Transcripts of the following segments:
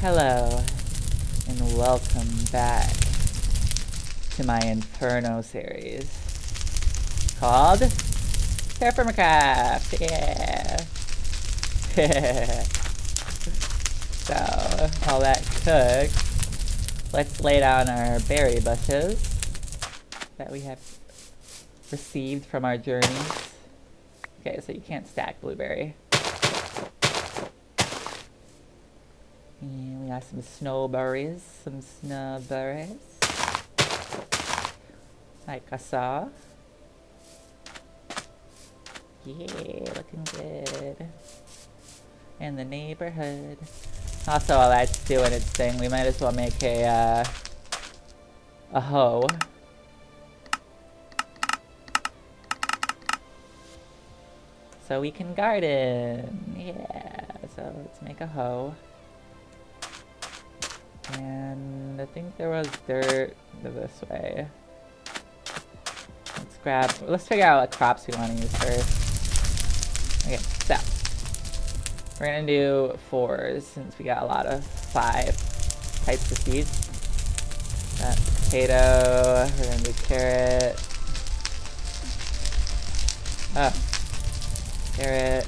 Hello, and welcome back to my Inferno series called TerraFirmaCraft. Yeah. So, while that cooks, let's lay down our berry bushes that we have received from our journeys. Okay, so you can't stack blueberry. And we got some snowberries, like I saw. Yeah, looking good. In the neighborhood. Also, while that's doing its thing, we might as well make a hoe. So we can garden. Yeah, so let's make a hoe. And I think there was dirt this way. Let's figure out what crops we want to use first. Okay, so we're gonna do 4s since we got a lot of 5 types of seeds. That's potato, we're gonna do carrot. Oh, carrot.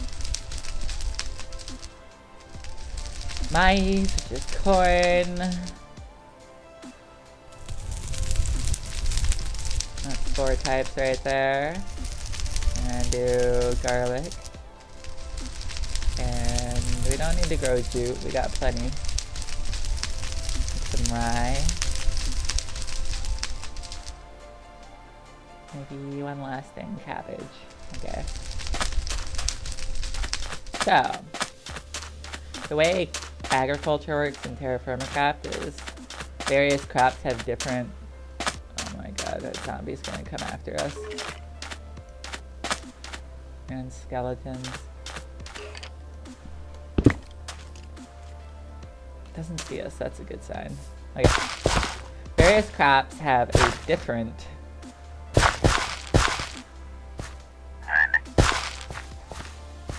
Maize, which is corn. That's 4 types right there. And do garlic. And we don't need to grow jute, we got plenty. Some rye. Maybe one last thing, cabbage. Okay. So, the way agriculture works in TerraFirmaCraft is various crops have different... Oh my god, that zombie's gonna come after us. And skeletons. Doesn't see us, that's a good sign. Okay. Various crops have a different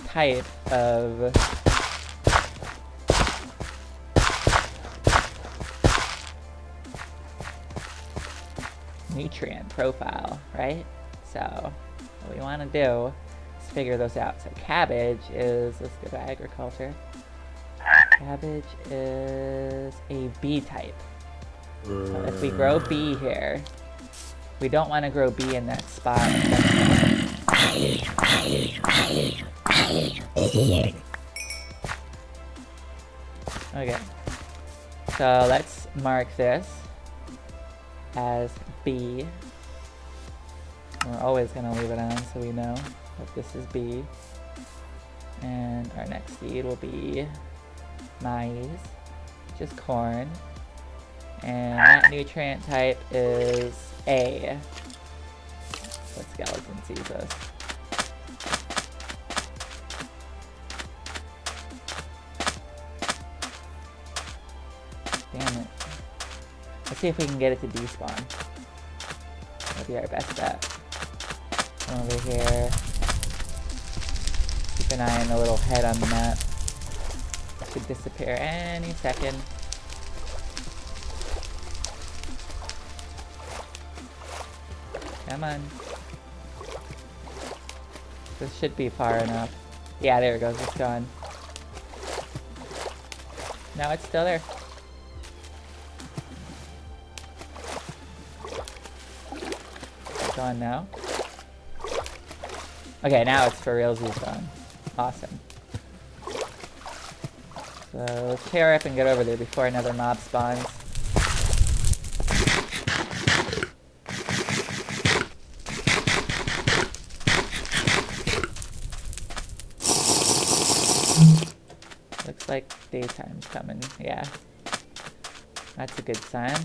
type of nutrient profile, right? So what we want to do is figure those out. So cabbage is, let's go to agriculture. Cabbage is a B type. So if we grow B here, we don't want to grow B in that spot. Okay, so let's mark this as B. We're always going to leave it on so we know that this is B. And our next seed will be maize, which is corn. And that nutrient type is A. So skeleton sees us. Damn it. Let's see if we can get it to despawn. That'll be our best bet. Come over here. Keep an eye on the little head on the map. It should disappear any second. Come on. This should be far enough. Yeah, there it goes. It's gone. No, it's still there. On now. Okay, now it's for realsies on. Awesome. So let's tear up and get over there before another mob spawns. Looks like daytime's coming. Yeah. That's a good sign.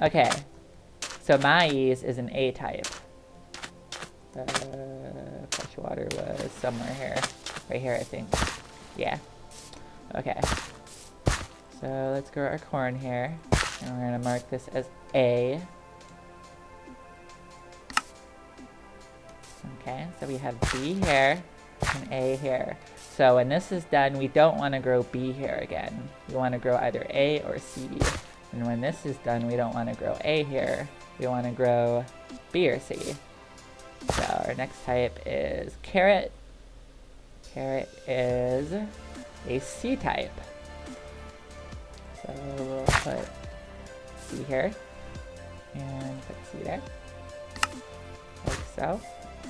Okay. So maize is an A type. Fresh water was somewhere here. Right here, I think. Yeah. Okay. So let's grow our corn here. And we're going to mark this as A. Okay, so we have B here and A here. So when this is done, we don't want to grow B here again. We want to grow either A or C. And when this is done, we don't want to grow A here. We want to grow B or C. So our next type is carrot. Carrot is a C type. So we'll put C here. And put C there. Like so.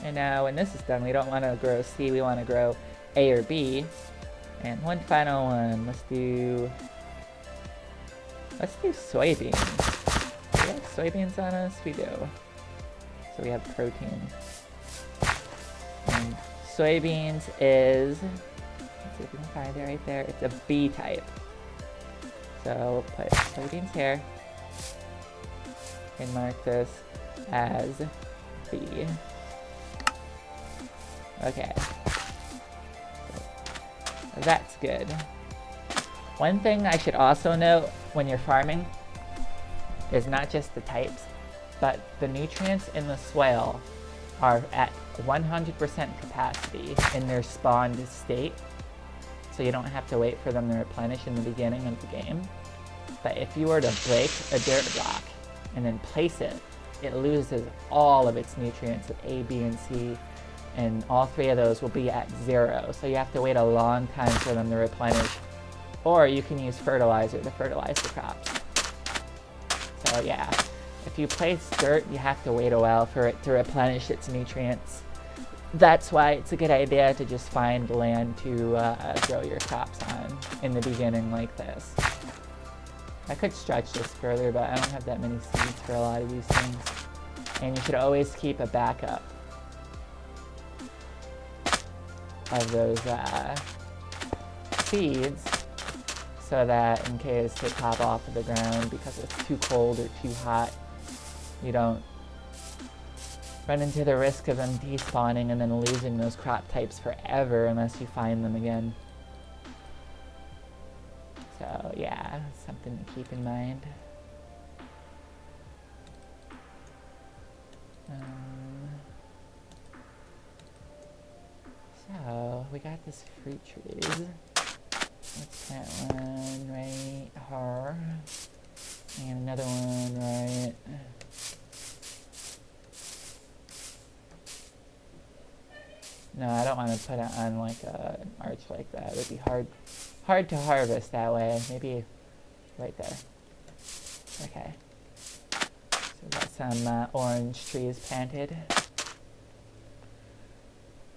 And now when this is done, we don't want to grow C, we want to grow A or B. And one final one. Let's do soybeans. Do we have soybeans on us? We do. So we have protein. And soybeans is, let's see if we can find it right there. It's a B type. So we'll put soybeans here and mark this as B. Okay. So that's good. One thing I should also note when you're farming is not just the types, but the nutrients in the soil are at 100% capacity in their spawned state. So you don't have to wait for them to replenish in the beginning of the game. But if you were to break a dirt block and then place it, it loses all of its nutrients of A, B, and C, and all three of those will be at 0. So you have to wait a long time for them to replenish. Or you can use fertilizer to fertilize the crops. So yeah, if you place dirt, you have to wait a while for it to replenish its nutrients. That's why it's a good idea to just find land to grow your crops on in the beginning like this. I could stretch this further, but I don't have that many seeds for a lot of these things. And you should always keep a backup of those seeds, so that in case they pop off of the ground because it's too cold or too hot, you don't run into the risk of them despawning and then losing those crop types forever unless you find them again. So yeah, something to keep in mind. So we got this fruit trees. Let's plant one right here, and another one right. No, I don't want to put it on like an arch like that. It would be hard to harvest that way. Maybe right there. Okay. So we got some orange trees planted.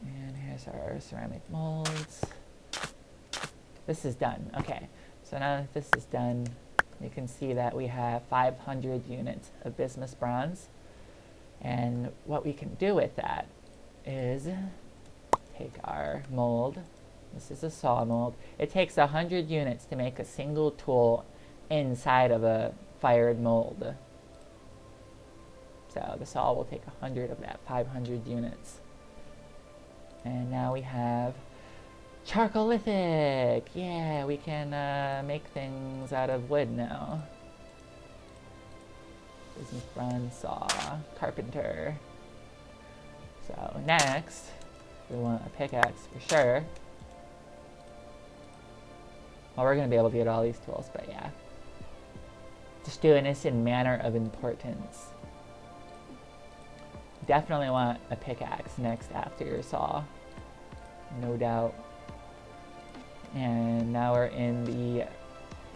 And here's our ceramic molds. This is done. Okay. So now that this is done, you can see that we have 500 units of bismuth bronze. And what we can do with that is take our mold. This is a saw mold. It takes 100 units to make a single tool inside of a fired mold. So the saw will take 100 of that 500 units. And now we have charcoalithic. Yeah, we can make things out of wood now. Bismuth bronze saw, carpenter. So next, we want a pickaxe for sure. Well, we're going to be able to get all these tools, but yeah. Just doing this in manner of importance. Definitely want a pickaxe next after your saw. No doubt. And now we're in the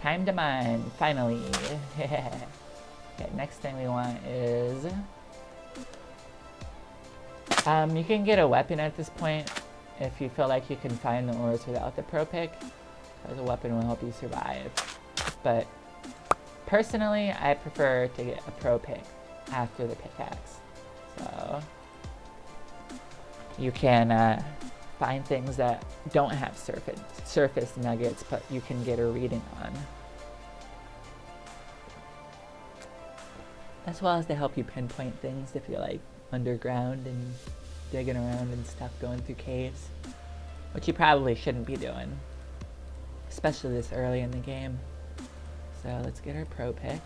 time to mine, finally. Okay, next thing we want is... you can get a weapon at this point if you feel like you can find the ores without the pro pick, because a weapon will help you survive. But personally, I prefer to get a pro pick after the pickaxe. So you can find things that don't have surface nuggets, but you can get a reading on. As well as to help you pinpoint things if you're like underground and digging around and stuff, going through caves, which you probably shouldn't be doing, especially this early in the game. So let's get our pro pick.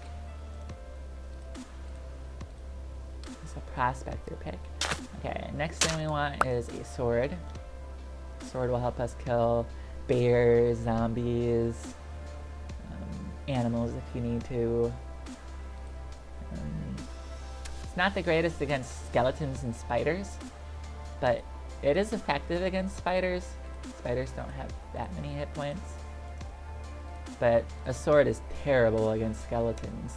It's a prospector pick. Okay, next thing we want is a sword. Sword will help us kill bears, zombies, animals if you need to. It's not the greatest against skeletons and spiders, but it is effective against spiders. Spiders don't have that many hit points. But a sword is terrible against skeletons,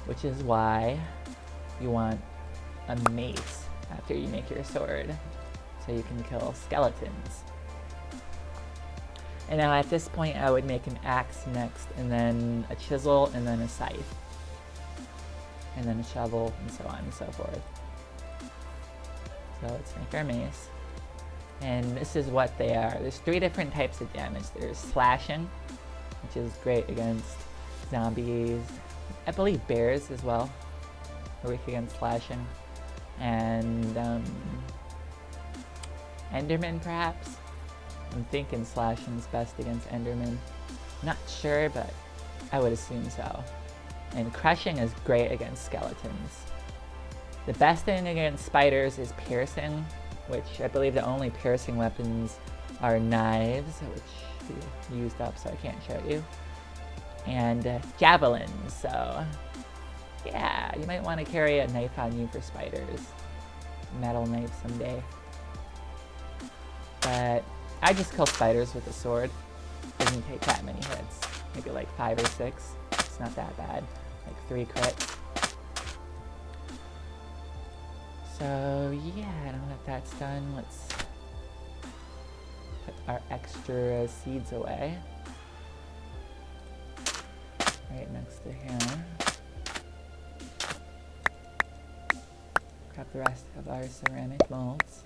which is why you want a mace after you make your sword, so you can kill skeletons. And now at this point I would make an axe next, and then a chisel, and then a scythe. And then a shovel, and so on and so forth. So let's make our mace. And this is what they are. There's 3 different types of damage. There's slashing, which is great against zombies. I believe bears as well are weak against slashing. And Enderman perhaps? I'm thinking slashing is best against Enderman. Not sure, but I would assume so. And crushing is great against skeletons. The best thing against spiders is piercing, which I believe the only piercing weapons are knives, which we used up so I can't show you, and javelins. So yeah, you might want to carry a knife on you for spiders. Metal knife someday. But I just kill spiders with a sword. Doesn't take that many hits. Maybe like 5 or 6. It's not that bad. Like 3 crits. So yeah, now that that's done, let's put our extra seeds away. Right next to him. Grab the rest of our ceramic molds.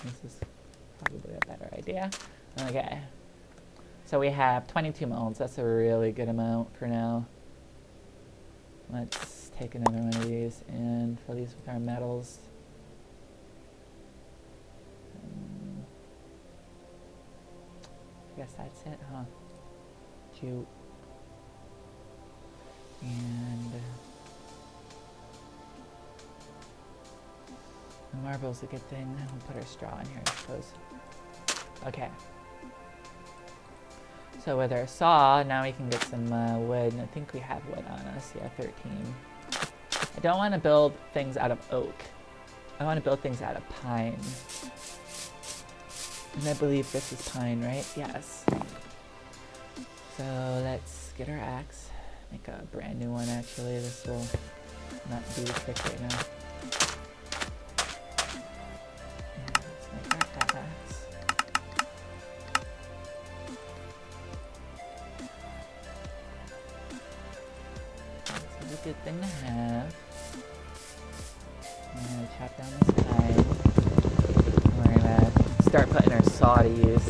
This is probably a better idea. Okay. So we have 22 molds. That's a really good amount for now. Let's take another one of these and fill these with our metals. I guess that's it, huh? Jute. And the marble's a good thing. We'll put our straw in here, I suppose. Okay. So with our saw, now we can get some wood, and I think we have wood on us. Yeah, 13. I don't want to build things out of oak. I want to build things out of pine. And I believe this is pine, right? Yes. So let's get our axe. Make a brand new one, actually. This will not do the trick right now. And let's make our axe. This is a good thing to have. I'm gonna chop down this pine. We're gonna start putting our saw to use.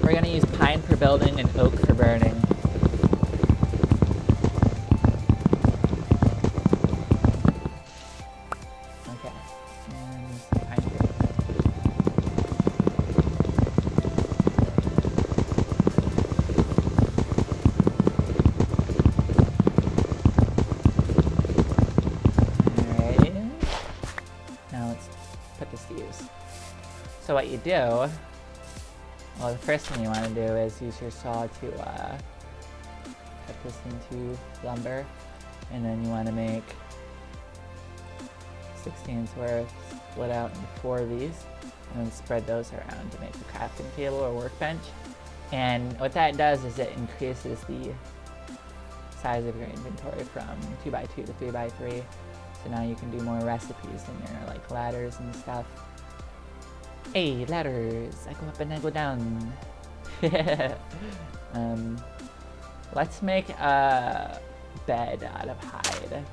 We're gonna use pine for building and oak for burning. Okay, and pine for Alright. Now let's put this to use. So what you do, well, the first thing you want to do is use your saw to cut this into lumber, and then you want to make 16's worth, split out into 4 of these, and then spread those around to make a crafting table or workbench. And what that does is it increases the size of your inventory from 2x2 to 3x3, so now you can do more recipes in your like ladders and stuff. Hey, ladders! I go up and I go down. Let's make a bed out of hide.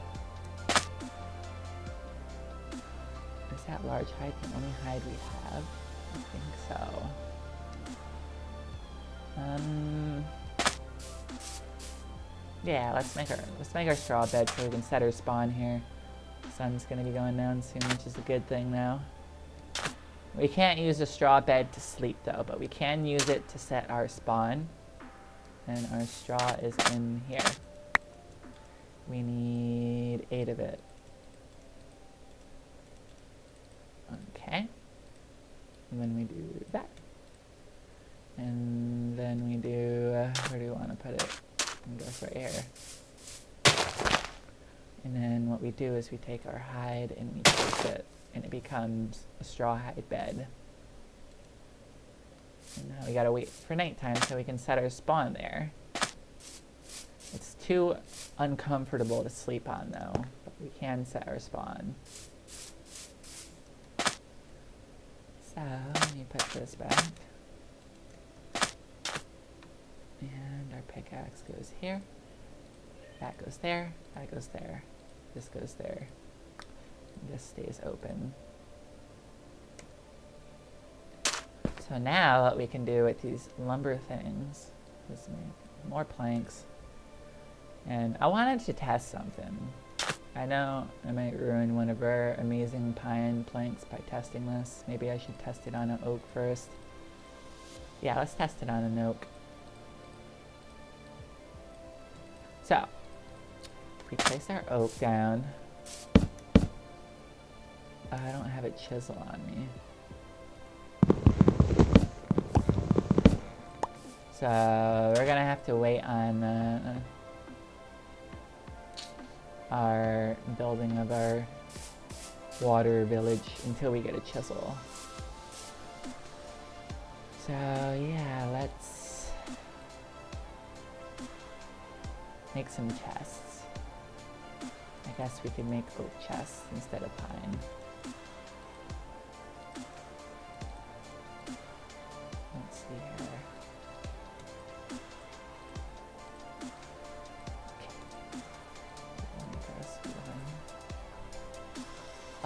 Is that large hide the only hide we have? I think so. Yeah, let's make our straw bed so we can set our spawn here. Sun's gonna be going down soon, which is a good thing now. We can't use a straw bed to sleep though, but we can use it to set our spawn. And our straw is in here. We need 8 of it. Okay. And then we do that. And then we do, where do we want to put it? I guess right here. And then what we do is we take our hide and we place it, and it becomes a straw hide bed. And now we gotta wait for nighttime so we can set our spawn there. It's too uncomfortable to sleep on though, but we can set our spawn. So, let me put this back. And our pickaxe goes here. That goes there, that goes there. This goes there. And this stays open. So now what we can do with these lumber things is make more planks. And I wanted to test something. I know I might ruin one of our amazing pine planks by testing this. Maybe I should test it on an oak first. Yeah, let's test it on an oak. So, we place our oak down. I don't have a chisel on me. So, we're gonna have to wait on our building of our water village until we get a chisel. So, yeah, let's make some chests. I guess we could make oak chests instead of pine. Let's see here.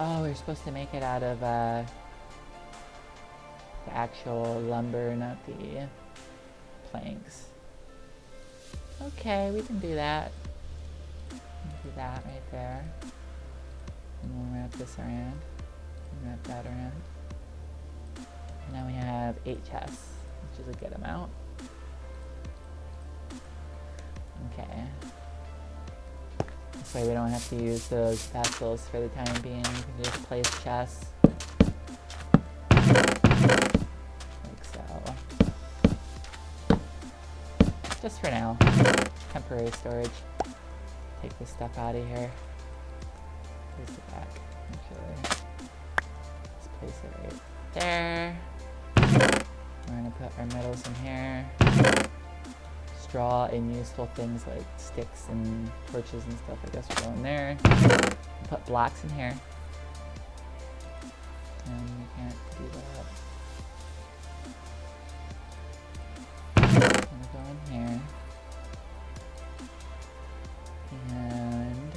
Oh, we're supposed to make it out of the actual lumber, not the planks. Okay, we can do that. Do that right there. And we'll wrap this around. And wrap that around. And now we have 8 chests, which is a good amount. Okay. This way we don't have to use those vessels for the time being. We can just place chests. Like so. Just for now. Temporary storage. Take this stuff out of here. Place it back, actually. Let's place it right there. We're gonna put our metals in here. Straw and useful things like sticks and torches and stuff, I guess will go in there. Put blocks in here. And we can't do that. I'm gonna go in here. And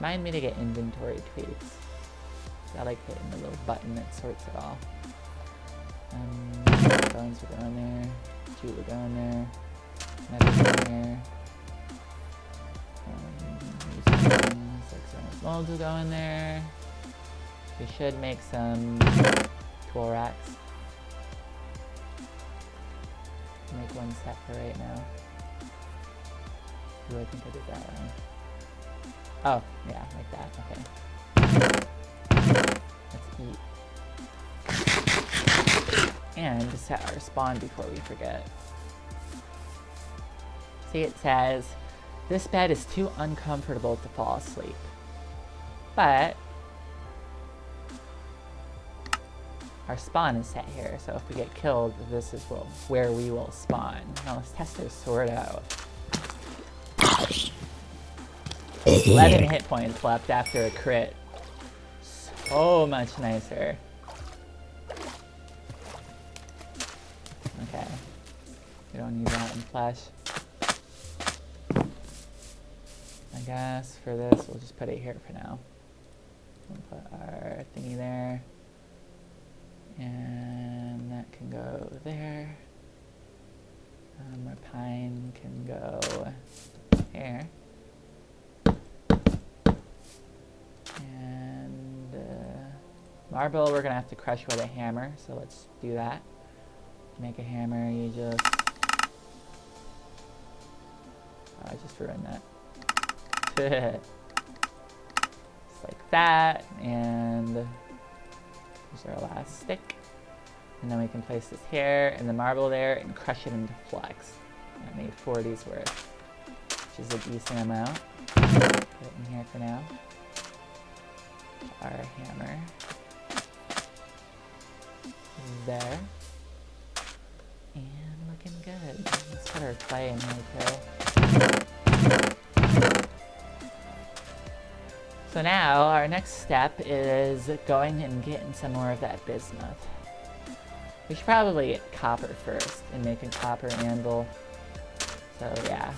remind me to get inventory tweaks. I like hitting the little button that sorts it all. Bones will go in there. Jute will go in there. Metal will go in there. Molds will go in there. We should make some tool racks. Make one set for right now. Ooh, I think I did that wrong. Oh, yeah, like that. Okay. Let's eat. And to set our spawn before we forget. See, it says, this bed is too uncomfortable to fall asleep. But our spawn is set here, so if we get killed, this is where we will spawn. Now let's test our sword out. 11 hit points left after a crit. So much nicer. Okay. We don't need that in flesh. I guess for this, we'll just put it here for now. We'll put our thingy there. And that can go there. Our pine can go here. Marble we're gonna have to crush with a hammer, so let's do that. To make a hammer, you just... Oh, I just ruined that. Just like that, and here's our last stick. And then we can place this here, and the marble there, and crush it into flux. I made 40's worth, which is a decent amount. Put it in here for now. Our hammer. There. And looking good. Let's put our clay in here too. So now, our next step is going and getting some more of that bismuth. We should probably get copper first and make a copper anvil. So yeah.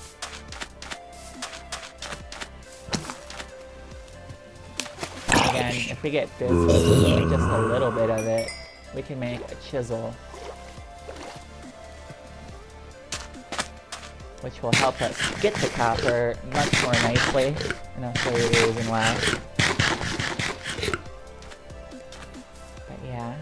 Again, if we get bismuth, just a little bit of it, we can make a chisel. Which will help us get the copper much more nicely. And I'll show you the reason why. But yeah,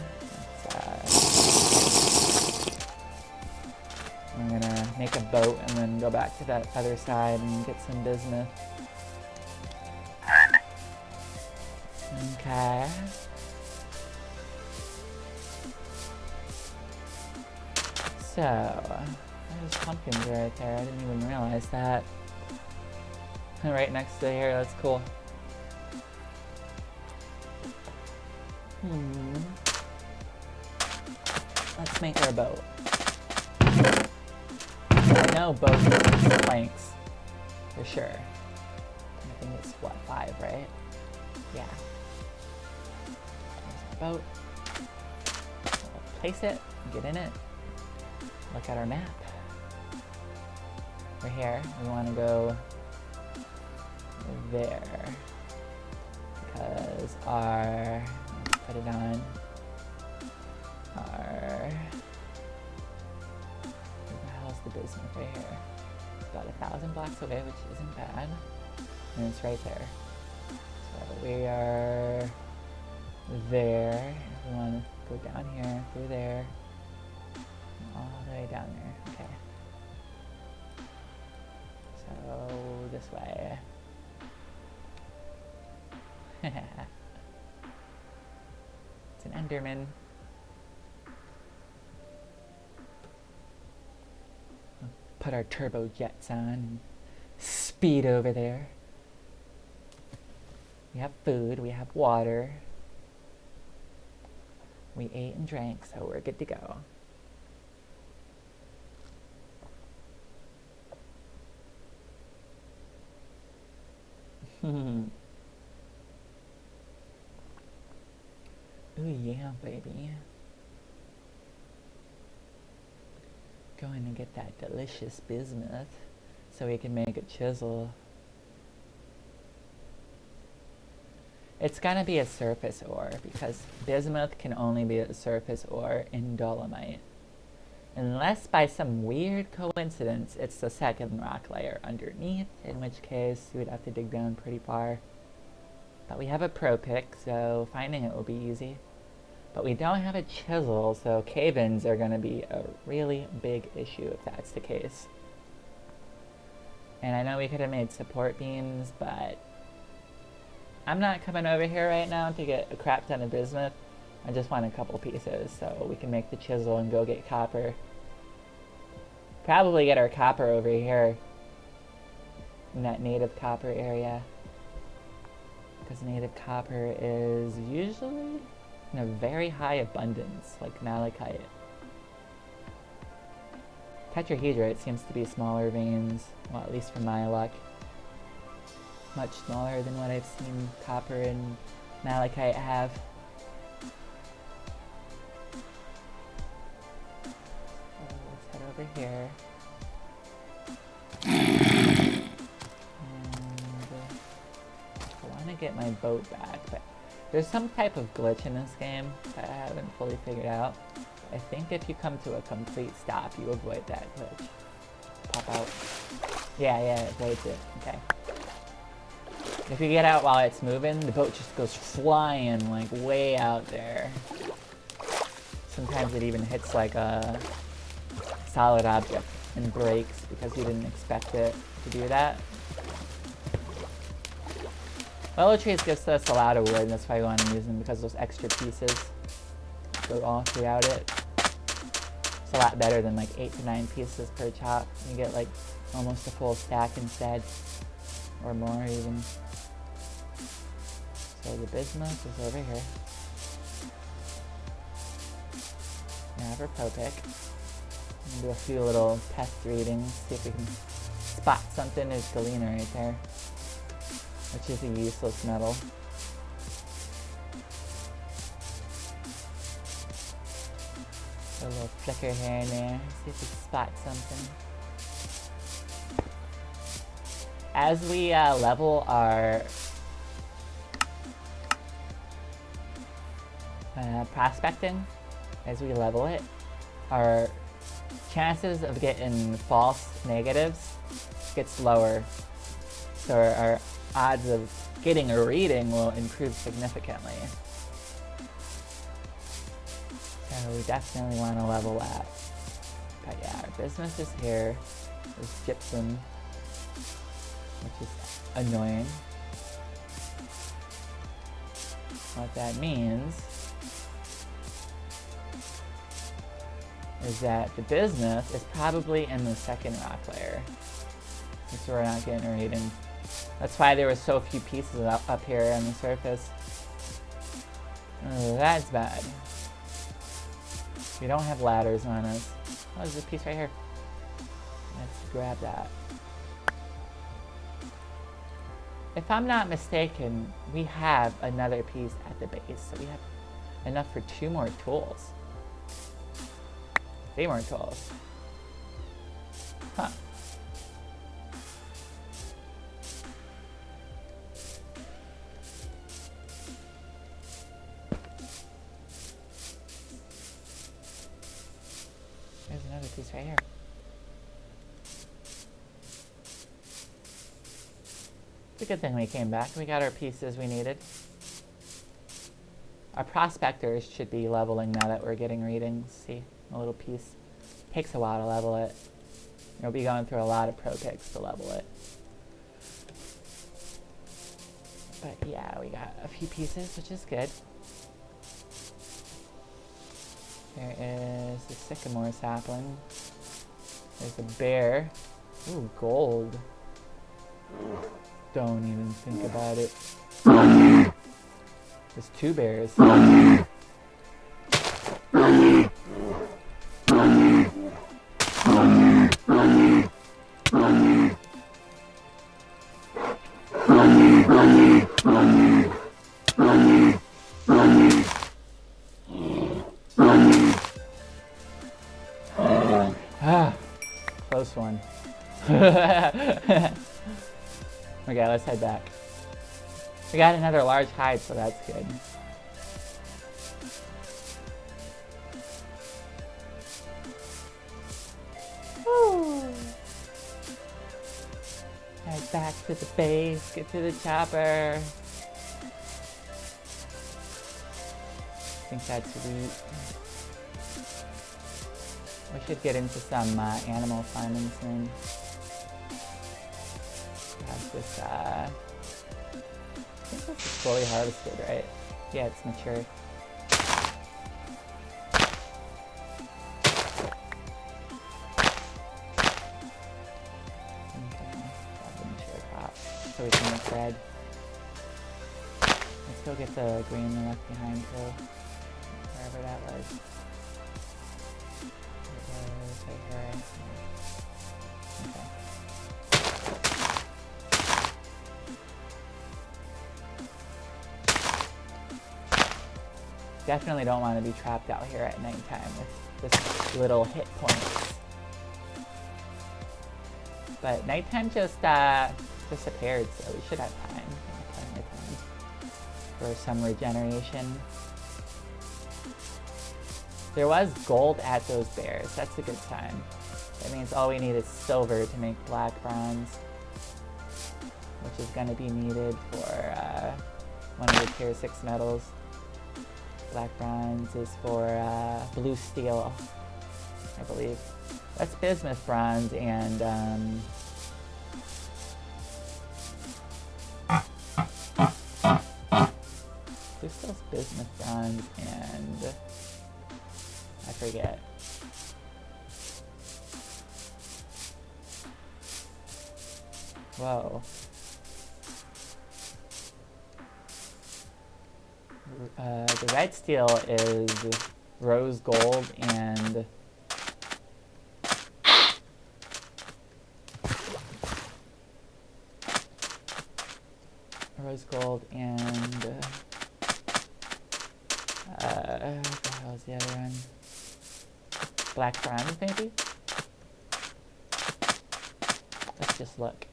I'm gonna make a boat and then go back to that other side and get some bismuth. Okay. So, there's pumpkins right there. I didn't even realize that. Right next to here, that's cool. Let's make our boat. I know boats need planks, for sure. I think it's what, 5, right? Yeah. There's our boat. We'll place it, get in it. Look at our map. We're here. We want to go there. Because our... Let's put it on. Our... Where the hell's the bismuth right here? About 1,000 blocks away, which isn't bad. And it's right there. So we are there. If we want to go down here, through there. All the way down there. Okay. So this way. It's an Enderman. Put our turbo jets on and speed over there. We have food, we have water. We ate and drank, so we're good to go. Ooh yeah, baby. Going to get that delicious bismuth so we can make a chisel. It's gonna be a surface ore because bismuth can only be a surface ore in dolomite. Unless by some weird coincidence it's the second rock layer underneath, in which case you would have to dig down pretty far. But we have a pro pick, so finding it will be easy. But we don't have a chisel, so cave-ins are going to be a really big issue if that's the case. And I know we could have made support beams, but I'm not coming over here right now to get a crap ton of bismuth. I just want a couple pieces so we can make the chisel and go get copper. Probably get our copper over here in that native copper area. Because native copper is usually in a very high abundance, like malachite. Tetrahedrite seems to be smaller veins, well, at least from my luck. Much smaller than what I've seen copper and malachite have. So let's head over here. And I want to get my boat back, but there's some type of glitch in this game that I haven't fully figured out. I think if you come to a complete stop, you avoid that glitch. Pop out. Yeah, it avoids it. Okay. If you get out while it's moving, the boat just goes flying like way out there. Sometimes it even hits like a solid object and breaks because you didn't expect it to do that. Willow trees gives us a lot of wood, and that's why we want to use them, because those extra pieces go all throughout it. It's a lot better than like 8 to 9 pieces per chop. You get like almost a full stack instead, or more even. So the bismuth is over here. Now for Propic. Do a few little test readings, see if we can spot something. There's galena right there, which is a useless metal. A little flicker here and there, see if we spot something. As we level our prospecting, as we level it, our chances of getting false negatives gets lower. So our odds of getting a reading will improve significantly. So we definitely want to level that. But yeah, our bismuth is here. There's gypsum, which is annoying. What that means is that the bismuth is probably in the second rock layer, since we're not getting a reading. That's why there were so few pieces up here on the surface. That's bad. We don't have ladders on us. Oh, there's a piece right here. Let's grab that. If I'm not mistaken, we have another piece at the base, so we have enough for 2 more tools. 3 more tools. Huh. There's another piece right here. It's a good thing we came back. We got our pieces we needed. Our prospectors should be leveling now that we're getting readings. See, a little piece. Takes a while to level it. You'll be going through a lot of Propics to level it. But yeah, we got a few pieces, which is good. There is the sycamore sapling. There's a bear. Ooh, gold. Don't even think about it. There's 2 bears. Ah, close one. Okay, let's head back. We got another large hide, so that's good. Woo. Head back to the base, get to the chopper. I think that's sweet. We should get into some animal farming soon. Have this, I think this is fully harvested, right? Yeah, it's mature. Okay, grab the mature crop so we can make bread. Let's go get the green we left behind too, wherever that was. It was right here. Okay. Definitely don't want to be trapped out here at nighttime with just little hit points. But nighttime just disappeared, so we should have time. Plenty of time for some regeneration. There was gold at those bears. That's a good sign. That means all we need is silver to make black bronze, which which is going to be needed for one of the tier 6 metals. Black bronze is for blue steel, I believe. That's bismuth bronze and blue steel's bismuth bronze and I forget. Whoa. The red steel is rose gold and what the hell is the other one? Black bronze, maybe? Let's just look.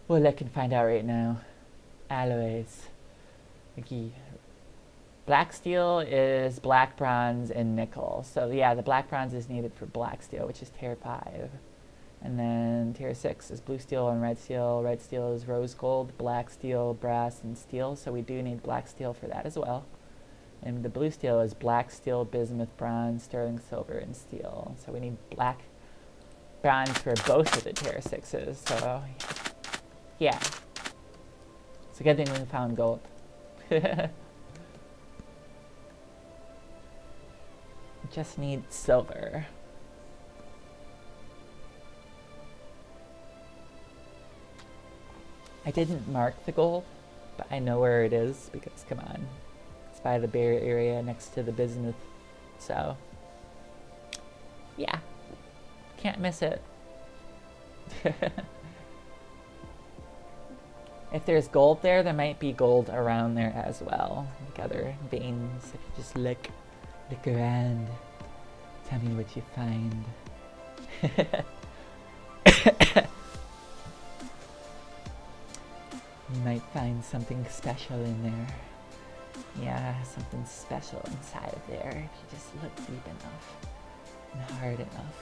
We'll look and find out right now. Alloys. Okay. Black steel is black bronze and nickel. So yeah, the black bronze is needed for black steel, which is tier 5. And then tier 6 is blue steel and red steel. Red steel is rose gold, black steel, brass, and steel. So we do need black steel for that as well. And the blue steel is black steel, bismuth bronze, sterling silver, and steel. So we need black bronze for both of the tier 6s. So yeah. It's a good thing we found gold. Just need silver. I didn't mark the gold, but I know where it is because, come on, it's by the barrier area next to the bismuth. So, yeah, can't miss it. If there's gold there, there might be gold around there as well, like other veins. If you just look around, tell me what you find. You might find something special in there. Yeah, something special inside of there if you just look deep enough and hard enough.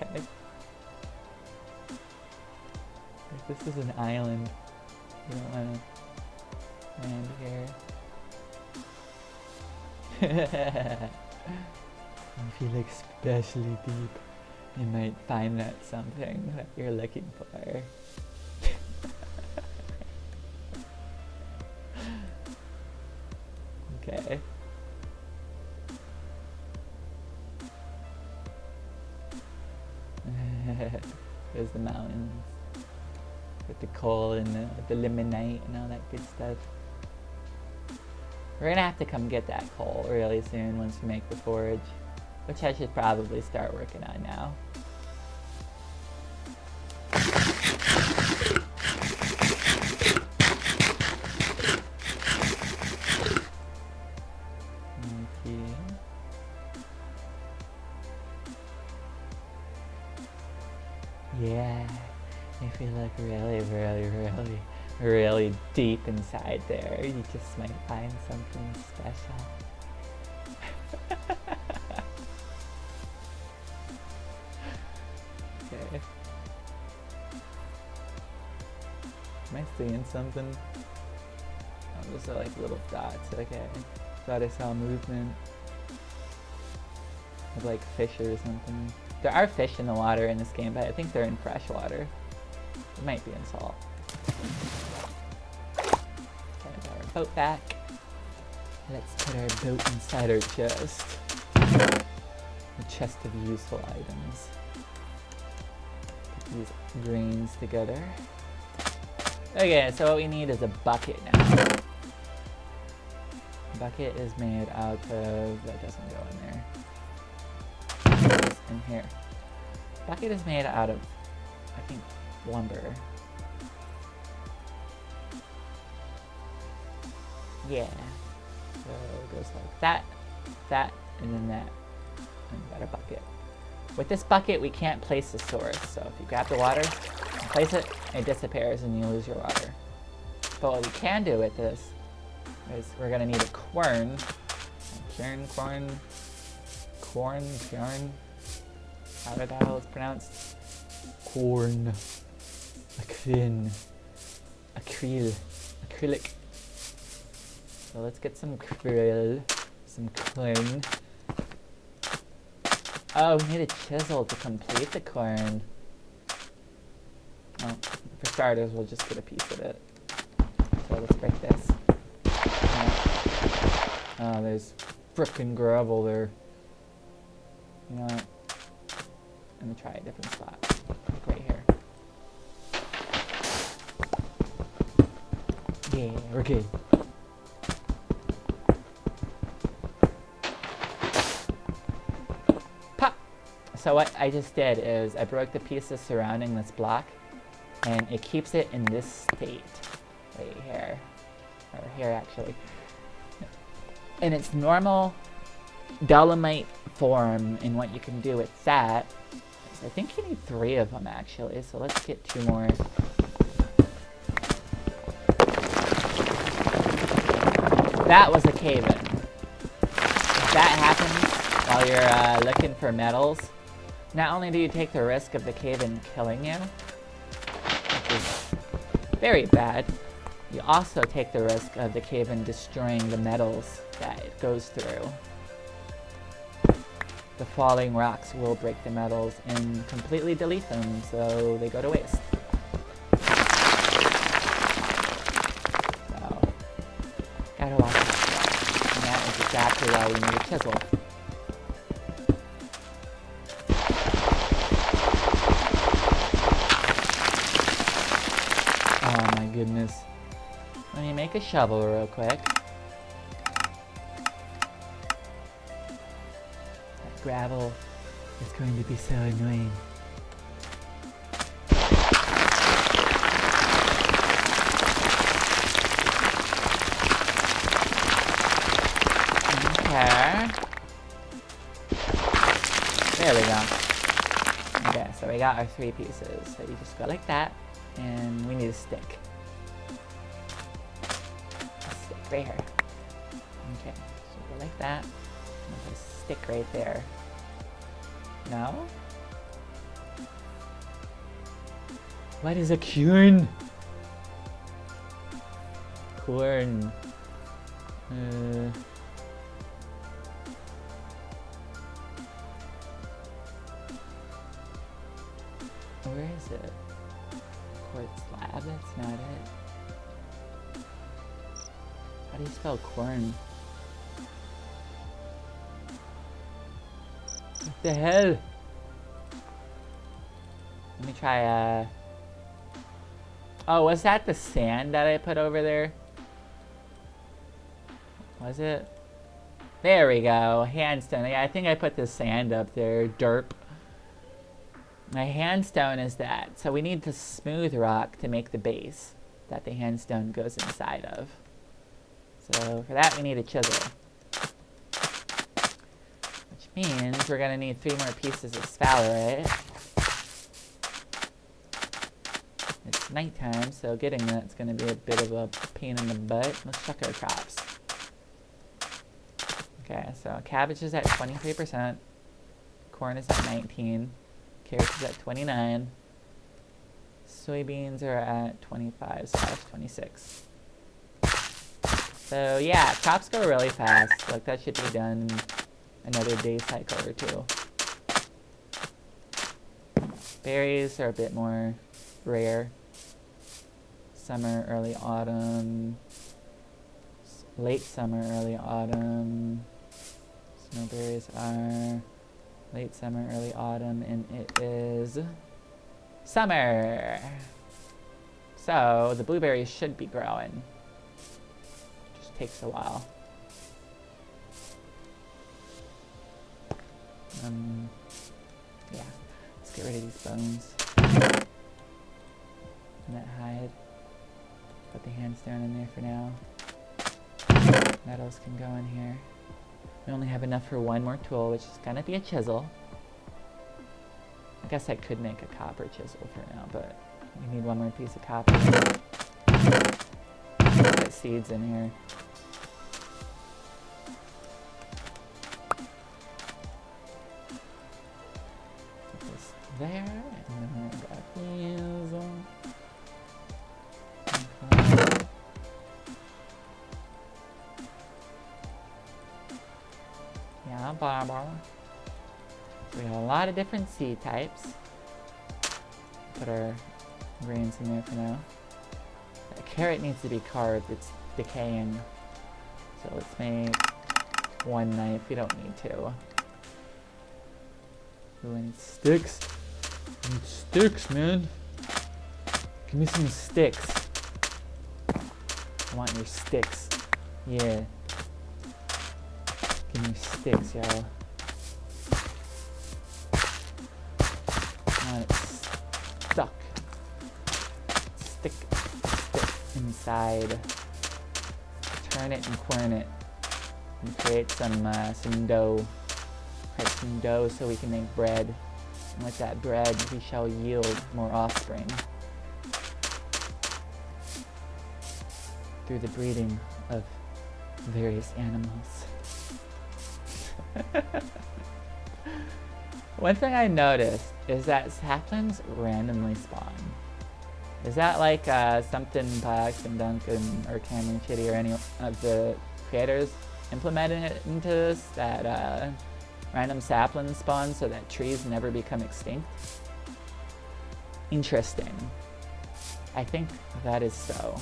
Okay. If this is an island, you don't want to land here. If you look especially deep, you might find that something that you're looking for. Okay. There's the mountains with the coal and the limonite and all that good stuff. We're gonna have to come get that coal really soon once we make the forge, which I should probably start working on now. Yeah, if you look really deep inside there, you just might find something special. Okay. Am I seeing something? Oh, those are like little dots, okay. Thought I saw movement. Of like fish or something. There are fish in the water in this game, but I think they're in fresh water. It might be in salt. Okay, got our boat back. Let's put our boat inside our chest. A chest of useful items. Put these grains together. Okay, so what we need is a bucket now. Bucket is made out of... that doesn't go in there. In here. Bucket is made out of, I think, lumber. Yeah. So it goes like that, that, and then that. And we got a bucket. With this bucket, we can't place the source. So if you grab the water and place it, it disappears and you lose your water. But what we can do with this is we're gonna need a quern. however the hell it's pronounced. Corn. Acrylic. Acrylic. So let's get some krill. Some corn. Oh, we need a chisel to complete the corn. Well, for starters, we'll just get a piece of it. So let's break this. Oh, there's frickin' gravel there. You know what? I'm gonna try a different spot. Like right here. Yeah, we're good. Pop! So what I just did is I broke the pieces surrounding this block, and it keeps it in this state. Right here. Or here, actually. In its normal dolomite form, and what you can do with that is I think you need 3 of them, actually. So let's get 2 more. That was a cave-in. If that happens while you're looking for metals, not only do you take the risk of the cave-in killing you, which is very bad, you also take the risk of the cave-in destroying the metals that it goes through. The falling rocks will break the metals and completely delete them, so they go to waste. So, gotta watch that stuff. And that is exactly why you need a chisel. Oh my goodness. Let me make a shovel real quick. That gravel is going to be so annoying. Okay. There we go. Okay, so we got our 3 pieces. So you just go like that, and we need a stick. Right here. Okay, so go like that. And put a stick right there. No? What is a quern? Corn. Where is it? Quartz slab? That's not it. How do you spell corn? What the hell? Let me try, Oh, was that the sand that I put over there? Was it? There we go. Handstone. Yeah, I think I put the sand up there. Derp. My handstone is that. So we need the smooth rock to make the base that the handstone goes inside of. So for that we need a chisel. Which means we're gonna need 3 more pieces of sphalerite. It's nighttime, so getting that's gonna be a bit of a pain in the butt. Let's check our crops. Okay, so cabbage is at 23%, corn is at 19, carrots is at 29, soybeans are at 25, so that's 26. So yeah, crops go really fast. Like that should be done in another day cycle or 2. Berries are a bit more rare. Summer, early autumn, late summer, early autumn. Snowberries are late summer, early autumn, and it is summer. So the blueberries should be growing. Takes a while. Yeah, let's get rid of these bones. And that hide. Put the handstone in there for now. Metals can go in here. We only have enough for 1 more tool, which is gonna be a chisel. I guess I could make a copper chisel for now, but we need 1 more piece of copper. Got seeds in here. there, and then we'll grab these. Okay. Yeah, Barbara. So we have a lot of different seed types. Put our greens in there for now. That carrot needs to be carved, it's decaying. So let's make one knife, we don't need to. Ooh, I need sticks. I need sticks, man. Give me some sticks. I want your sticks. Yeah. Give me sticks, y'all. I want it stuck. Stick inside. Turn it and quern it. And create some dough. Create some dough so we can make bread. And with that bread, we shall yield more offspring. Through the breeding of various animals. One thing I noticed is that saplings randomly spawn. Is that like something Biox and Duncan or Cameron Chitty or any of the creators implemented it into this? That random saplings spawn so that trees never become extinct? Interesting. I think that is so.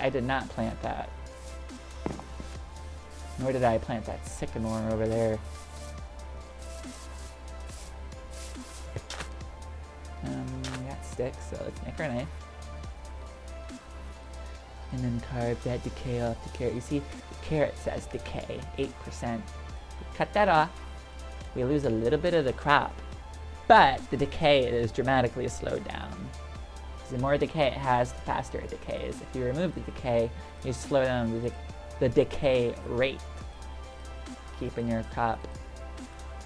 I did not plant that. Nor did I plant that sycamore over there. We got sticks, so let's make our knife. And then carve that decay off the carrot. You see, the carrot says decay, 8%. We cut that off. We lose a little bit of the crop, but the decay is dramatically slowed down. The more decay it has, the faster it decays. If you remove the decay, you slow down the decay rate, keeping your crop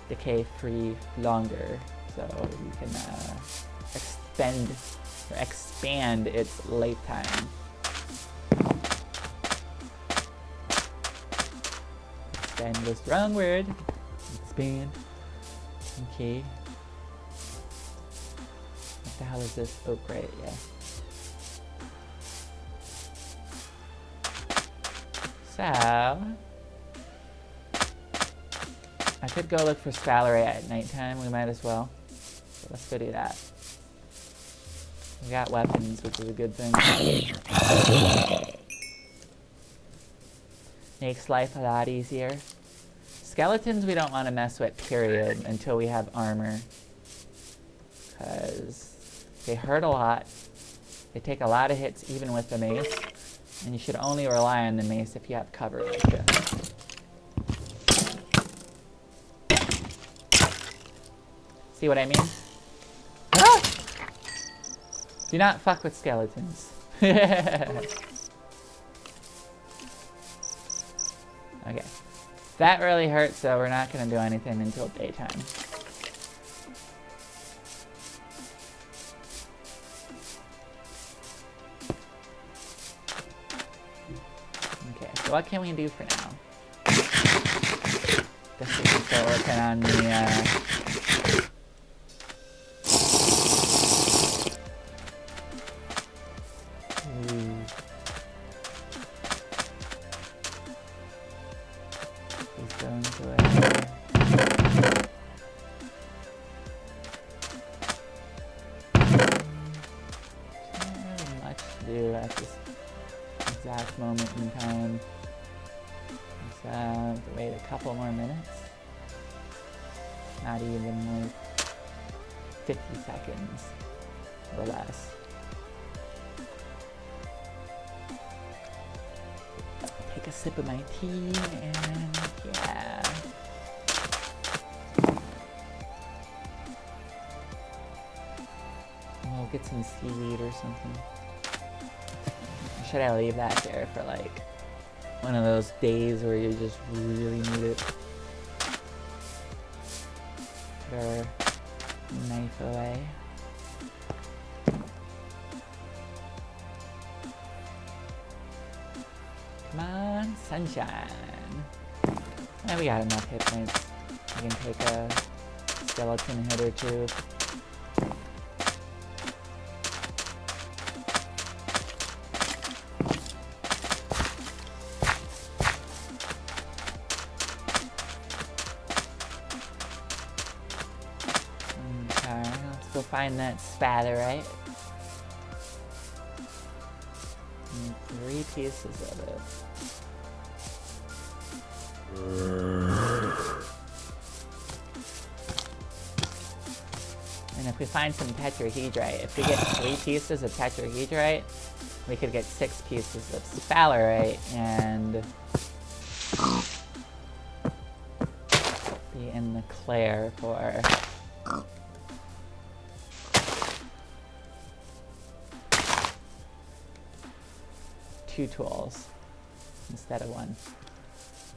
decay-free longer, so you can expand its lifetime. Expand was the wrong word. Expand. Okay. What the hell is this? Oh, great, yeah. So, I could go look for sphalerite at nighttime. We might as well. So let's go do that. We got weapons, which is a good thing. Makes life a lot easier. Skeletons we don't want to mess with, period, until we have armor. Because they hurt a lot. They take a lot of hits even with the mace. And you should only rely on the mace if you have cover like this. See what I mean? Ah! Do not fuck with skeletons. Okay. That really hurts, so we're not going to do anything until daytime. Okay, so what can we do for now? Guess we can start working on the at this exact moment in time. So I have to wait a couple more minutes. Not even like 50 seconds or less. Take a sip of my tea and yeah. We'll get some seaweed or something. Should I leave that there for like one of those days where you just really need it? Put our knife away. Come on, sunshine. And we got enough hit points. I can take a skeleton hit or two. find that spatherite. Need 3 pieces of it. And if we find some tetrahedrite, if we get 3 pieces of tetrahedrite, we could get 6 pieces of sphalerite and be in the clear for two tools instead of 1.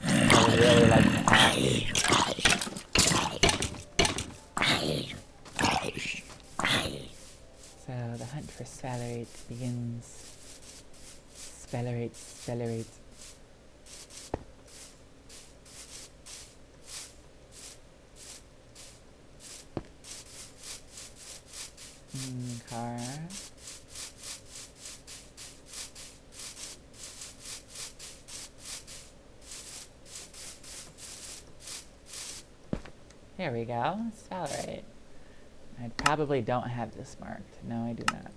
I would really like to add. So the hunt for sphalerite begins. Sphalerite, sphalerite. Car. There we go, sphalerite. I probably don't have this marked. No, I do not.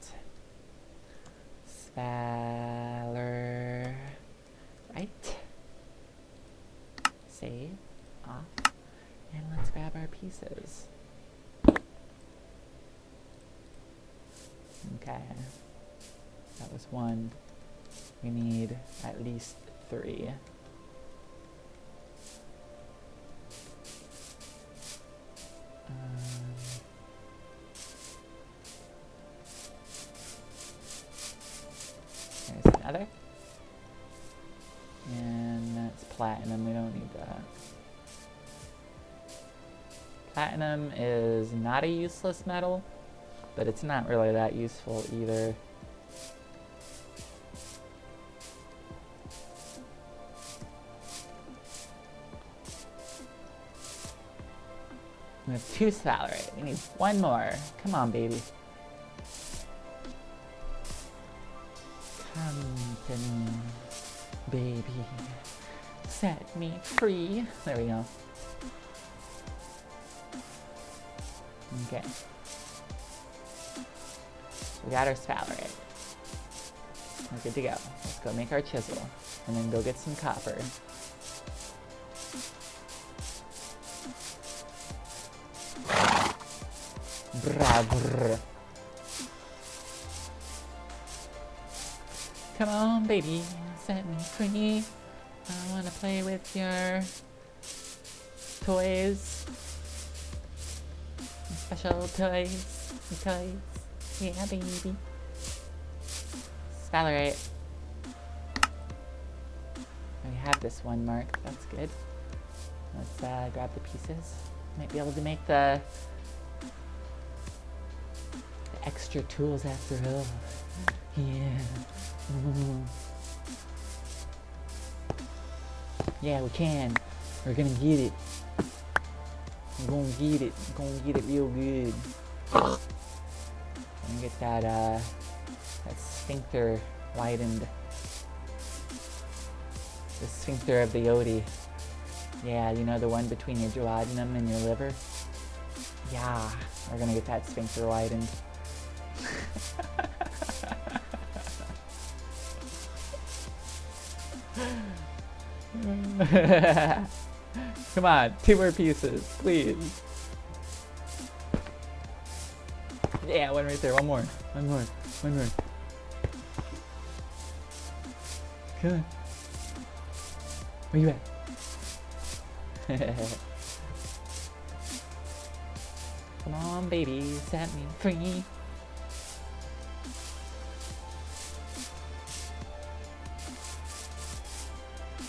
Sphalerite. Save. Off. And let's grab our pieces. Okay. That was 1. We need at least 3. There's another. And that's platinum. We don't need that. Platinum is not a useless metal, but it's not really that useful either. We have 2 sphalerite. We need 1 more. Come on, baby. Come to me, baby. Set me free. There we go. Okay. We got our sphalerite. We're good to go. Let's go make our chisel and then go get some copper. Bravo. Come on, baby, set me free. I wanna play with your toys. Special toys. Toys. Yeah, baby. Sphalerite. We have this one marked. That's good. Let's grab the pieces. Might be able to make the extra tools after all. Yeah. Yeah, we can. We're gonna get it. We're gonna get it. We're gonna get it real good. And get that that sphincter widened. The sphincter of the Yodi. Yeah, you know, the one between your duodenum and your liver? Yeah, we're gonna get that sphincter widened. Come on, 2 more pieces, please. Yeah, 1 right there, 1 more. 1 more. 1 more. Come on. Where you at? Come on, baby, set me free.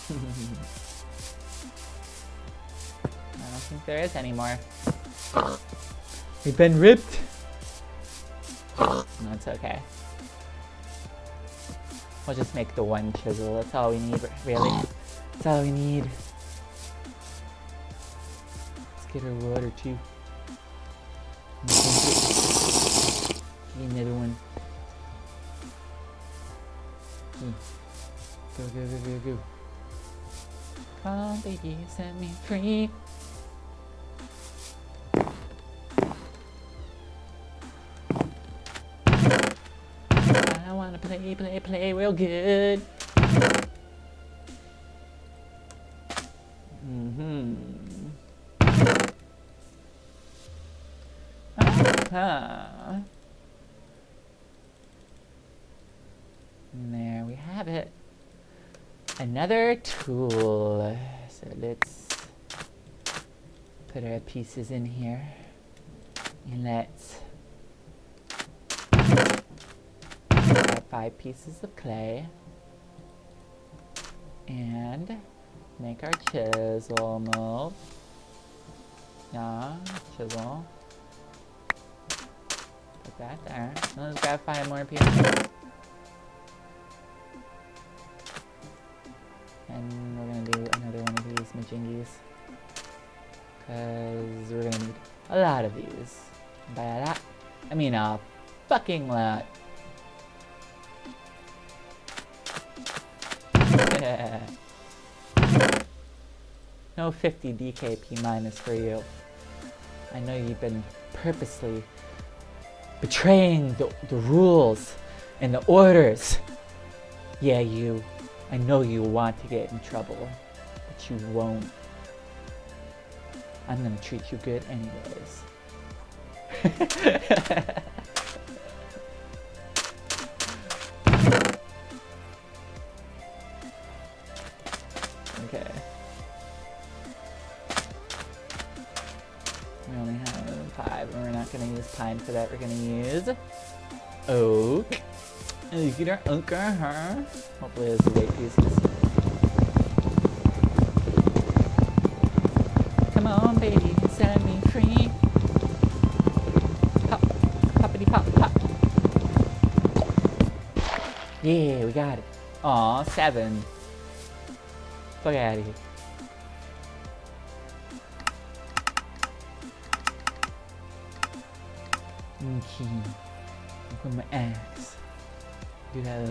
I don't think there is anymore. We've been ripped. That's okay. We'll just make the 1 chisel. That's all we need, really. That's all we need. Let's get our water too. Get another one. Go, go, go, go, go. Come on, baby, set me free. play real good. And there we have it. Another tool. So let's put our pieces in here. And let's add 5 pieces of clay. And make our chisel move. Yeah, chisel. Put that there. Let's grab 5 more pieces. And we're gonna do another one of these majingies. Cause we're gonna need a lot of these. By a lot, I mean a fucking lot. No 50 DKP minus for you. I know you've been purposely betraying the rules and the orders. Yeah, you. I know you want to get in trouble, but you won't. I'm gonna treat you good anyways. Okay. We only have 5, and we're not gonna use pine for that. We're gonna use oak. And you get our oak, Hopefully it's the right pieces. Come on, baby, set me free. Pop, poppity pop, pop. Yeah, we got it. Aw, 7. Fuck out of here. Okay. Look with my axe. Do that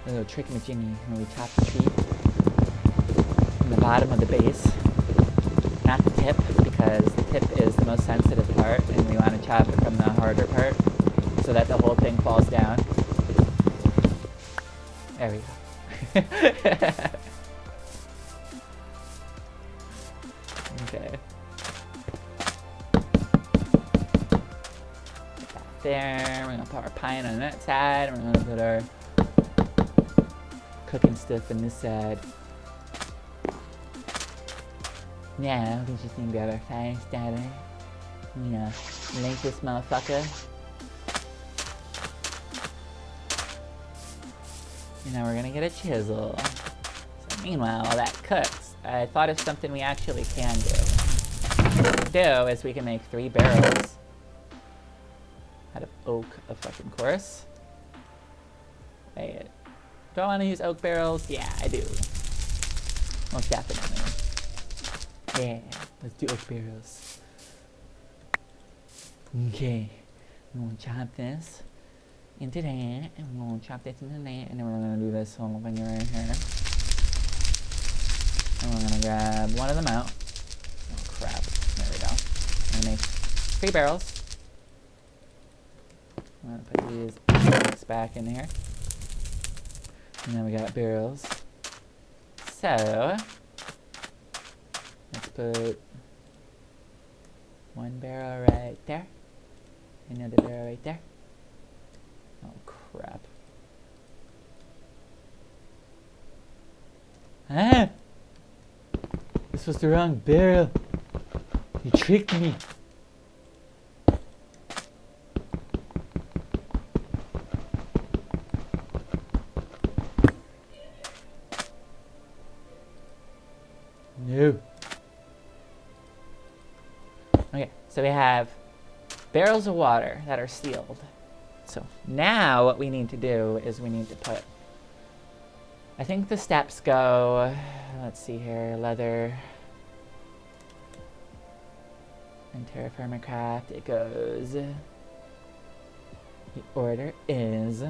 little trick majingy when we chop the tree from the bottom of the base. Not the tip, because the tip is the most sensitive part, and we want to chop it from the harder part so that the whole thing falls down. There we go. Okay. Put that there. We're gonna put our pine on that side. We're gonna put our cooking stuff on this side. Now, we just need to grab our fire starter. You know, link this motherfucker. And now we're gonna get a chisel. So meanwhile, while that cooks, I thought of something we actually can do. What we can do is we can make 3 barrels out of oak, of fucking course. Wait, do I want to use oak barrels? Yeah, I do. Most definitely. Yeah, let's do oak barrels. Okay, I'm gonna chop this into that, and we're gonna chop this into that, and then we're gonna do this whole thing right here. And we're gonna grab one of them out. Oh crap, there we go. I'm gonna make 3 barrels. I'm gonna put these blocks back in here. And then we got barrels. So, let's put 1 barrel right there. Another barrel right there. Oh crap. Ah! This was the wrong barrel. You tricked me. No. Okay, so we have barrels of water that are sealed. So now what we need to do is we need to put, I think the steps go, let's see here, leather and TerraFirmaCraft. It goes, the order is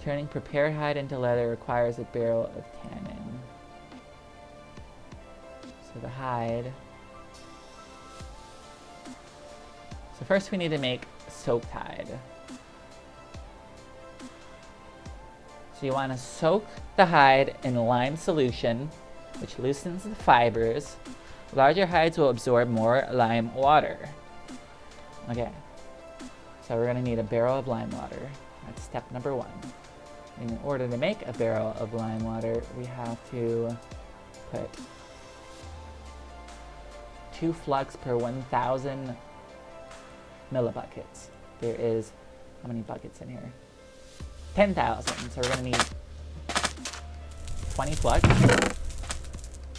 turning prepared hide into leather requires a barrel of tannin. So the hide So first we need to make soaked hide. So you want to soak the hide in lime solution, which loosens the fibers. Larger hides will absorb more lime water. Okay, so we're going to need a barrel of lime water. That's step number 1. In order to make a barrel of lime water, we have to put 2 flux per 1,000 millibuckets. There is, how many buckets in here? 10,000, so we're gonna need 20 flux.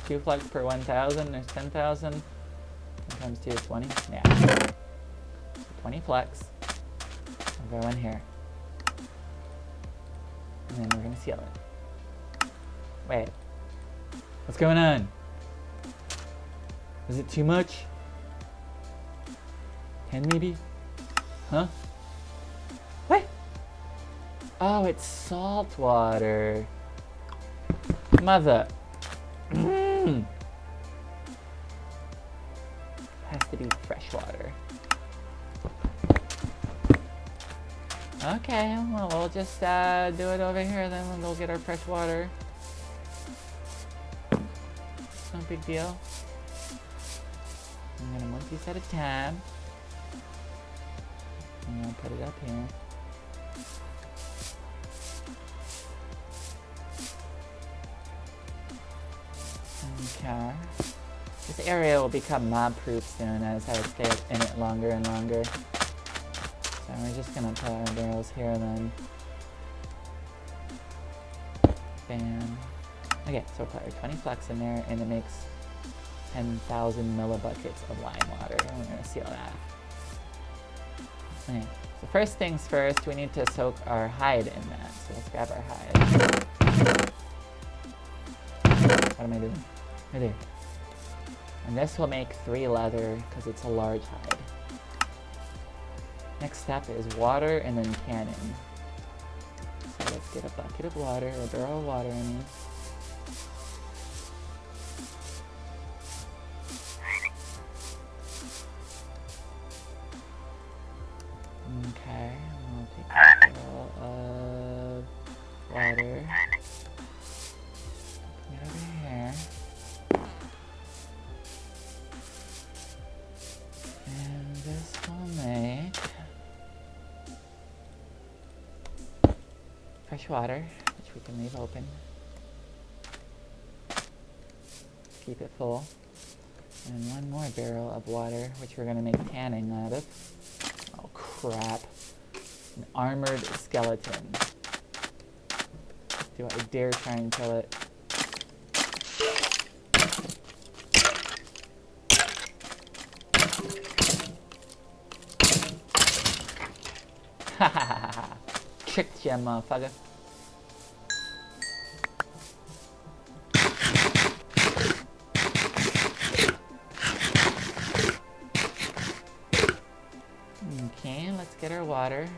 2 flux per 1,000, there's 10,000. 10 times 2 is 20, yeah. So 20 flux, we'll go in here. And then we're gonna seal it. Wait, what's going on? Is it too much? 10 maybe? Huh? What? Oh, it's salt water. Mother. Has to be fresh water. Okay, well, we'll just do it over here then. We'll go get our fresh water. It's no big deal. I'm gonna 1 piece at a time. I'm gonna put it up here. Okay. This area will become mob-proof soon as I stay in it longer and longer. So we're just gonna put our barrels here then. Bam. Okay, so we'll put our 20 flux in there and it makes 10,000 millibuckets of lime water. And we're gonna seal that. Okay, so first things first, we need to soak our hide in that. So let's grab our hide. What am I doing? Right there. And this will make 3 leather because it's a large hide. Next step is water and then tanning. So let's get a bucket of water, or a barrel of water, I mean. Okay, we'll take a barrel of water. Put it over here. And this will make fresh water, which we can leave open. Keep it full. And 1 more barrel of water, which we're going to make tanning out of. Oh crap. An armored skeleton. Do I dare try and kill it? Ha ha ha ha. Tricked you, motherfucker. Okay, let's get our water.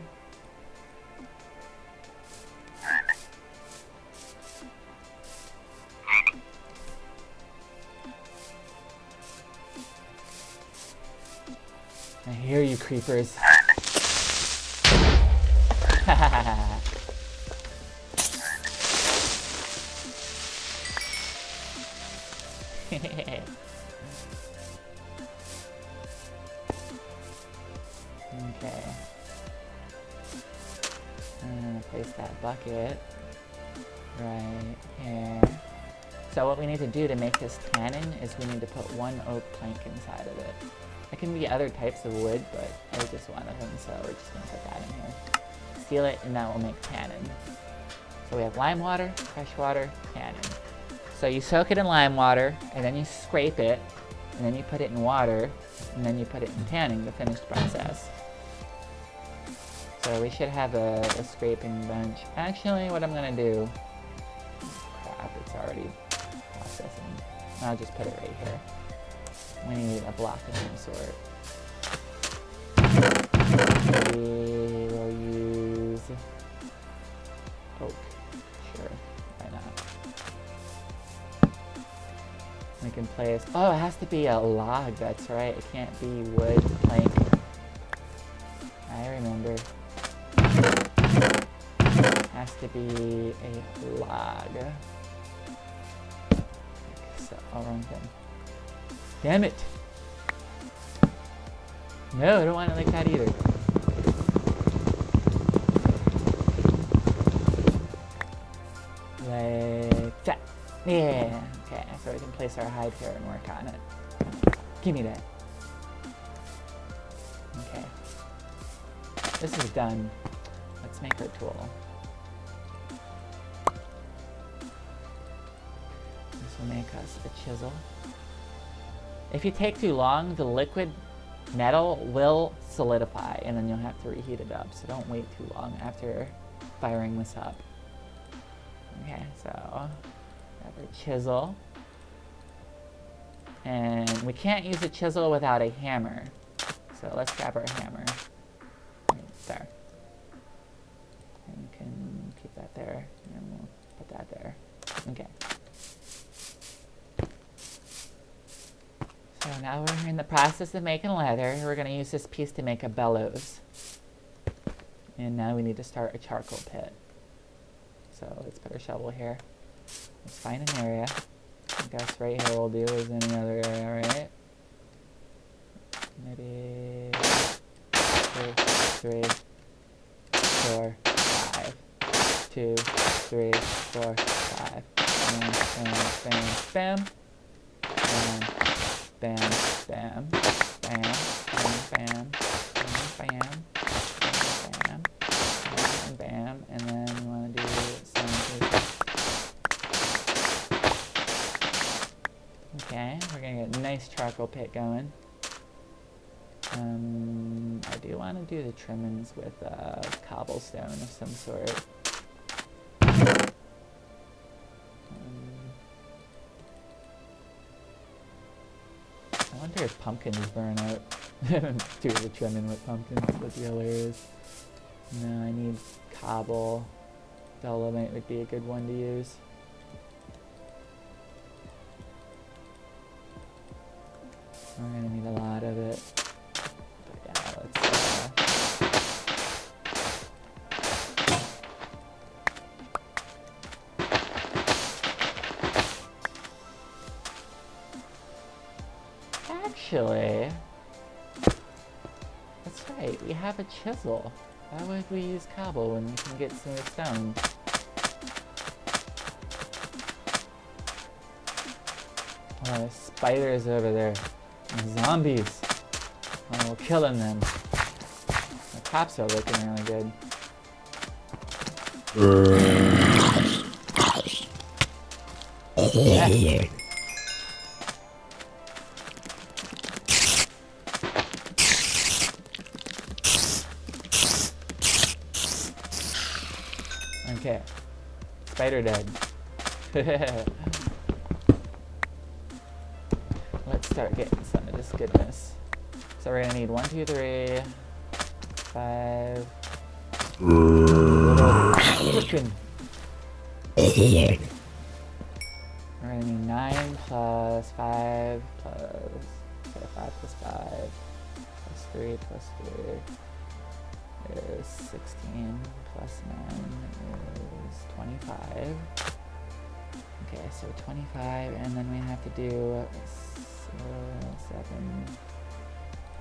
I hear you, creepers. Okay. I'm gonna place that bucket right here. So what we need to do to make this tannin is we need to put 1 oak plank inside of it. It can be other types of wood, but I just one of them, so we're just gonna put that in here. Seal it, and that will make tannin. So we have lime water, fresh water, tannin. So you soak it in lime water, and then you scrape it, and then you put it in water, and then you put it in tanning, the finished process. So we should have a scraping bench. Actually, what I'm gonna do... Crap, it's already processing. I'll just put it right here. We need a block of some sort. We will use oak. Sure, why not? We can place... Oh, it has to be a log, that's right. It can't be wood, plank. to be a log. So, wrong thing. Damn it! No, I don't want it like that either. Like that. Yeah. Okay, so we can place our hide here and work on it. Give me that. Okay. This is done. Let's make our tool. This will make us a chisel. If you take too long, the liquid metal will solidify and then you'll have to reheat it up. So don't wait too long after firing this up. Okay, so grab our chisel. And we can't use a chisel without a hammer. So let's grab our hammer. Right there. And we can keep that there. And we'll put that there. Okay. So now we're in the process of making leather. We're going to use this piece to make a bellows. And now we need to start a charcoal pit. So let's put our shovel here. Let's find an area. I guess right here will do as any other area, right? Maybe 2, 3, 4, 5. 2, 3, 4, 5. Bam, bam, bam, bam. Bam, bam, bam, bam, bam, bam, bam, bam, bam, and then we want to do some. Okay, we're gonna get a nice charcoal pit going. I do want to do the trimmings with cobblestone of some sort. I wonder if pumpkins burn out. Do the trimming with pumpkins, that'd be hilarious. No, I need cobble. Dolomite would be a good one to use. We're gonna need a lot of it. But yeah, let's Actually, that's right, we have a chisel. Why would we use cobble when we can get smooth stone? Oh, there's spiders over there. And zombies. Oh, we're killing them. The cops are looking really good. Yeah. Okay, spider dead. Let's start getting some of this goodness. So we're gonna need 1, 2, 3, 5. Looking. We're gonna need 9 plus 5 plus, okay, 5 plus 5 plus 3 plus 3 is 16 plus 9 is 25. Okay, so 25, and then we have to do 7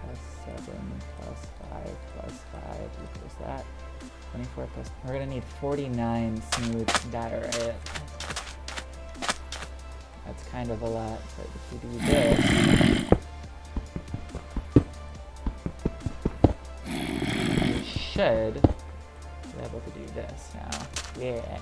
plus 7 plus 5 plus 5 equals that. 24 plus, we're gonna need 49 smooth diorite. That's kind of a lot, but if we do this, we should be able to do this now. Yeah.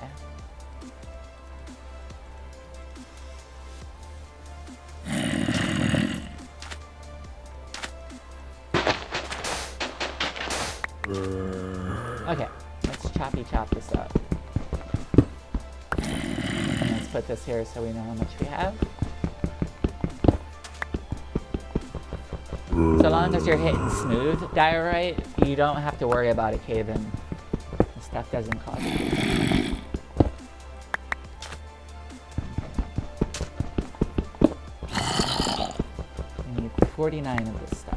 Okay, let's chop this up. And let's put this here so we know how much we have. So long as you're hitting smooth diorite, you don't have to worry about it caving. The stuff doesn't cause it. We need 49 of this stuff.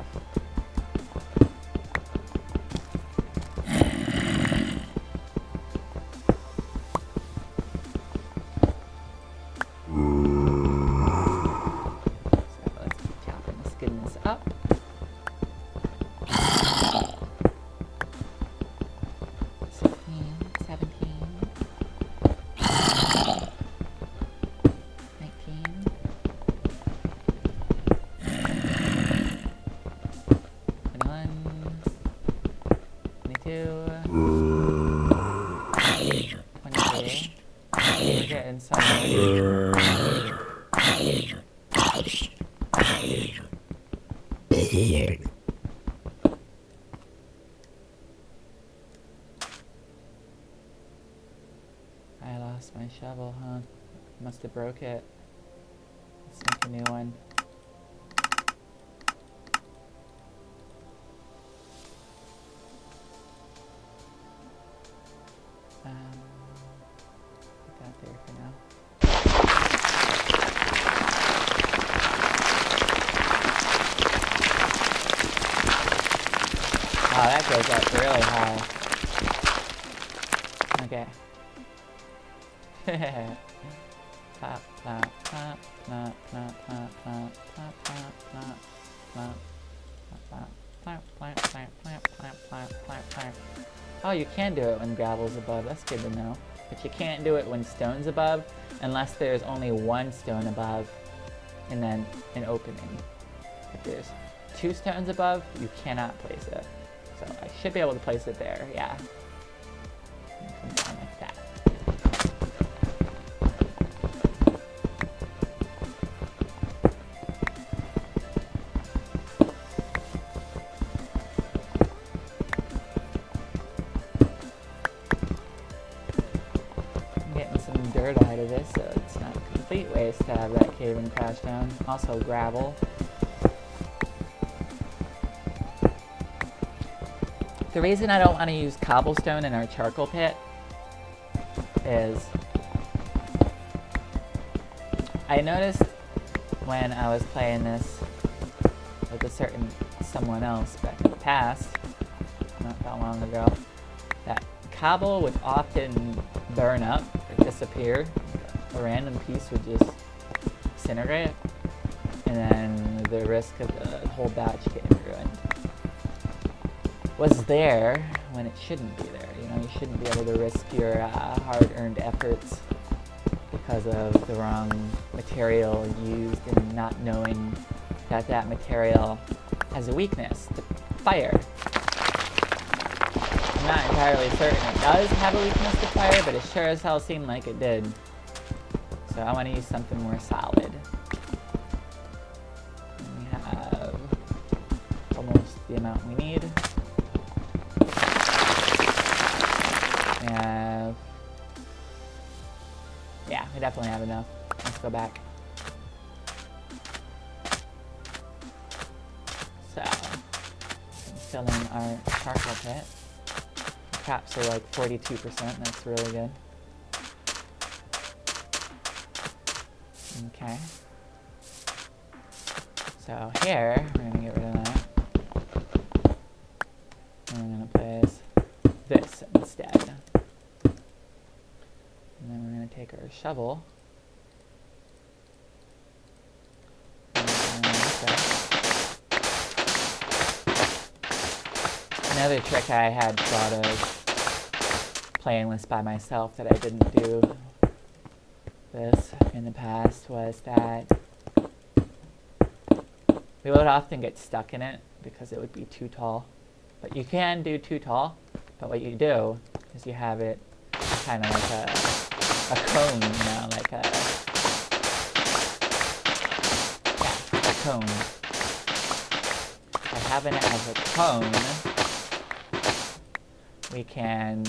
some wood. I lost my shovel, huh? Must have broke it. Let's make a new one. Put that there for now. Oh, that goes up really high. Okay. Plop, plop, plop, plop, plop, plop, plop, plop, plop, plop, plop, plop, plop, plop, plop, plop, plop, plop, plop. Oh, you can do it when gravel's above. That's good to know. But you can't do it when stone's above unless there's only one stone above and then an opening. If there's 2 stones above, you cannot place it. So I should be able to place it there, yeah. Come down like that. I'm getting some dirt out of this, so it's not a complete waste to have that cave and crash down. Also gravel. The reason I don't want to use cobblestone in our charcoal pit is I noticed when I was playing this with a certain someone else back in the past, not that long ago, that cobble would often burn up or disappear. A random piece would just disintegrate, and then the risk of the whole batch getting ruined was there when it shouldn't be there. You know, you shouldn't be able to risk your hard-earned efforts because of the wrong material used and not knowing that that material has a weakness to fire. I'm not entirely certain it does have a weakness to fire, but it sure as hell seemed like it did. So I want to use something more solid. And we have almost the amount we need. Yeah, we definitely have enough. Let's go back. So, I'm filling our charcoal pit. The crops are like 42%, that's really good. Okay. So here, we're gonna get rid of that. And we're gonna place this instead. And then we're going to take our shovel. Another trick I had thought of playing this by myself that I didn't do this in the past was that we would often get stuck in it because it would be too tall. But you can do too tall, but what you do is you have it kind of like a cone, you know, like a cone. By having it as a cone, we can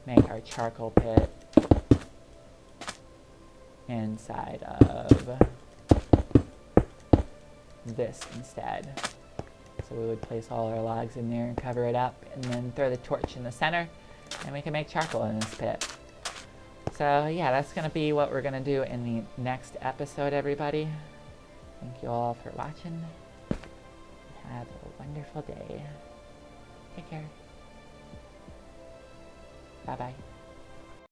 make our charcoal pit inside of this instead. So we would place all our logs in there and cover it up, and then throw the torch in the center, and we can make charcoal in this pit. So yeah, that's going to be what we're going to do in the next episode, everybody. Thank you all for watching. Have a wonderful day. Take care. Bye-bye.